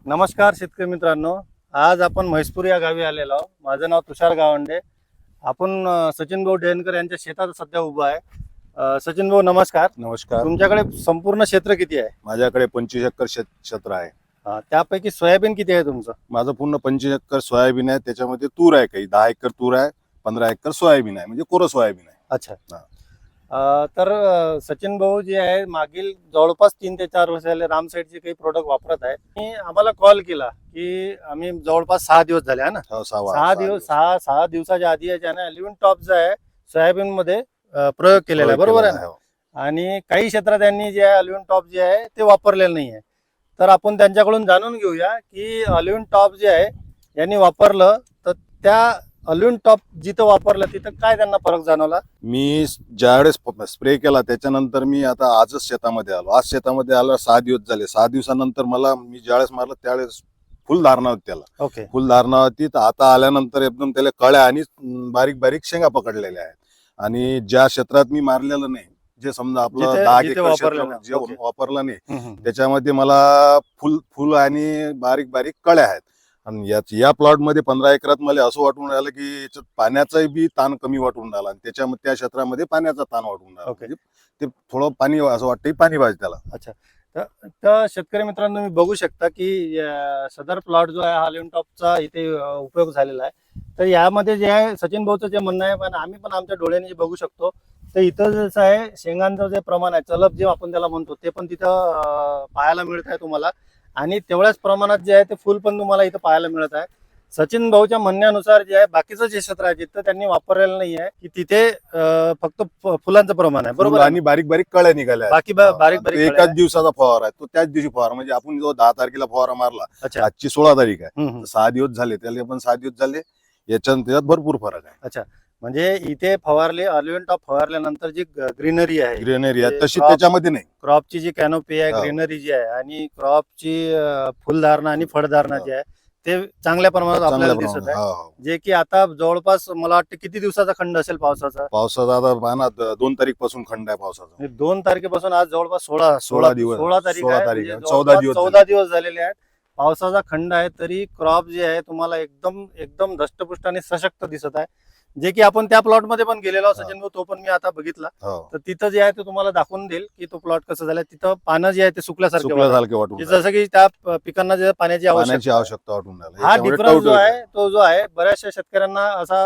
नमस्कार शेतकरी मित्रांनो, आज आपण म्हैसपूर या गावी आलेलो आहोत. माझं नाव तुषार गावंडे. आपण सचिन भाऊ ढेनकर यांच्या शेतात सध्या उभा आहे. सचिन भाऊ नमस्कार. नमस्कार. तुमच्याकडे संपूर्ण क्षेत्र किती आहे? माझ्याकडे 25 एकर क्षेत्र आहे. त्यापैकी सोयाबीन किती आहे तुमचं? माझं पूर्ण 25 एकर सोयाबीन आहे. त्याच्यामध्ये तूर आहे, काही 10 एकर तूर आहे, 15 एकर सोयाबीन आहे, म्हणजे कोरं सोयाबीन आहे. अच्छा. तर सचिन भाऊ जे आहे मागील जवळपास 3 ते 4 वर्ष झाले रामसाईडचे काही प्रोडक्ट वापरत आहे. मी आम्हाला कॉल केला की आम्ही जवळपास 6 दिवस झाले ना. हो, 6 दिवसाच्या आधी याच्याने अल्युमिनियम टॉप जो आहे सोयाबीन मध्ये प्रयोग केलेला आहे, बरोबर आहे ना? आणि काही क्षेत्रात त्यांनी जे आहे अल्युमिनियम टॉप जे आहे ते वापरलेलं नाही आहे. तर आपण त्यांच्याकडून जाणून घेऊया की अल्युमिनियम टॉप जे आहे यांनी वापरलं तर त्या अल्युमिनियम टॉप जिथं वापरलं तिथं काय त्यांना फरक जाणवला. मी ज्यावेळेस स्प्रे केला त्याच्यानंतर मी आता आजच शेतामध्ये आलो. आज शेतामध्ये आलो 6 दिवस झाले. 6 दिवसानंतर मी ज्यावेळेस मारलं त्यावेळेस फुल धारणा होती त्याला. ओके. फुल धारणा होती. तर आता आल्यानंतर एकदम त्याला कळ्या आणि बारीक बारीक शेंगा पकडलेल्या आहेत. आणि ज्या क्षेत्रात मी मारलेलं नाही, जे समजा आपलं 10 एकर जे वापरलं नाही, त्याच्यामध्ये मला फुल आणि बारीक बारीक कळ्या आहेत. आणि या प्लॉट मध्ये 15 एकरात मला असं वाटून राहिलं की याच्यात पाण्याचाही बी ताण कमी वाटून राहिला आणि त्या क्षेत्रामध्ये पाण्याचा ताण वाटून राहिला. म्हणजे ते थोडं पाणी असं वाटतं पाणी पाहिजे त्याला. अच्छा. तर शेतकरी मित्रांनो तुम्ही बघू शकता की सदर प्लॉट जो आहे हा अल्युमिनियम टॉपचा इथे उपयोग झालेला आहे. तर यामध्ये जे आहे सचिन भाऊचं जे म्हणणं आहे, पण आम्ही पण आमच्या डोळ्यांनी जे बघू शकतो तर इथं जसं आहे शेंगांचं जे प्रमाण आहे, चलप जे आपण त्याला म्हणतो, ते पण तिथं पाहायला मिळत आहे तुम्हाला. आणि तेवढ्याच प्रमाणात जे आहे ते फुल पण तुम्हाला इथं पाहायला मिळत आहे. सचिन भाऊच्या म्हणण्यानुसार जे आहे बाकीचं जे क्षेत्र आहे तिथं त्यांनी वापरलेलं नाही आहे की तिथे फक्त फुलांचं प्रमाण आहे, बरोबर. आणि बारीक बारीक कळ्या निघाल्या. बाकी बारीक बारीक एकाच दिवसाचा फवारा आहे तो, त्याच दिवशी फवारा. म्हणजे आपण जो 10 तारखेला फवारा मारला, अच्छा, आजची 16 तारीख आहे, 6 दिवस झाले त्याला, पण 6 दिवस झाले. त्याच्यात भरपूर फरक आहे. अच्छा. म्हणजे इथे फवारले अल्युमिनियम टॉप फवारल्यानंतर जी ग्रीनरी आहे तशी त्याच्यामध्ये नाही. क्रॉपची जी कॅनोपी आहे, ग्रीनरी जी आहे आणि क्रॉपची फुलधारणा आणि फळधारणा जी आहे ते चांगल्या प्रमाणात आपल्याला दिसत आहे. जे की आता जवळपास मला वाटतं किती दिवसाचा खंड असेल पावसाचा? आता 2 तारीख पासून खंड आहे पावसाचा. 2 तारखेपासून आज जवळपास 16 दिवस 16 तारीख आहे. 14 दिवस झालेले आहेत. पावसाचा खंड आहे तरी क्रॉप जे आहे तुम्हाला एकदम धष्टपुष्ट आणि सशक्त दिसत आहे. जे की आपण त्या प्लॉट मध्ये पण गेलेलो सचिन भाऊ, तो पण मी आता बघितला. तर तिथं जे आहे ते तुम्हाला दाखवून देईल की तो प्लॉट कसं झालाय. तिथं पानं जे आहे ते सुकल्यासारखे वाटून, जसं की त्या पिकांना जे पाण्याची आवश्यकता वाटून राहिली. हा डिफरन्स जो आहे तो जो आहे बऱ्याचशा शेतकऱ्यांना असा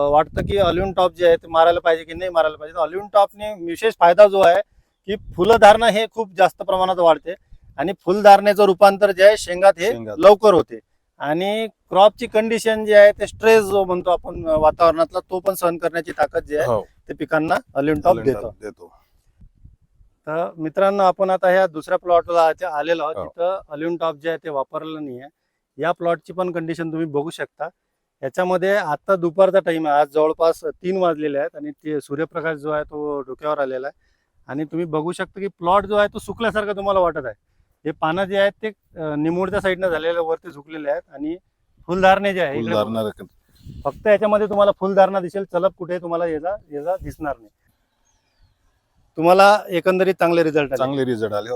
वाटतं की अल्युमिनियम टॉप जे आहे ते मारायला पाहिजे की नाही मारायला पाहिजे. अल्युमिनियम टॉपने विशेष फायदा जो आहे की फुलधारणा हे खूप जास्त प्रमाणात वाढते आणि फुलधारणेचं रूपांतर जे आहे शेंगात हे लवकर होते. आणि क्रॉपची कंडिशन जी आहे ते स्ट्रेस जो म्हणतो आपण वातावरणातला, तो पण सहन करण्याची ताकद जी आहे ते पिकांना अल्युमिनियम टॉप देतो. तर मित्रांनो आपण आता ह्या दुसऱ्या प्लॉटला आलेलो आहोत. तिथं अल्युमिनियम टॉप जे आहे ते वापरलेलं नाही आहे. या प्लॉटची पण कंडिशन तुम्ही बघू शकता. याच्यामध्ये आता दुपारचा टाइम आहे, आज जवळपास 3 वाजलेले आहेत आणि ते सूर्यप्रकाश जो आहे तो डोक्यावर आलेला आहे. आणि तुम्ही बघू शकता की प्लॉट जो आहे तो सुकल्यासारखा तुम्हाला वाटत आहे. हे पानं जे आहेत ते निमुळत्या साईडनं झालेले वरती झुकलेले आहेत आणि फुलधारणे जे आहे फक्त याच्यामध्ये तुम्हाला फुलधारणा दिसेल, चलप कुठे तुम्हाला याचा दिसणार नाही. तुम्हाला एकंदरीत चांगले रिझल्ट आले.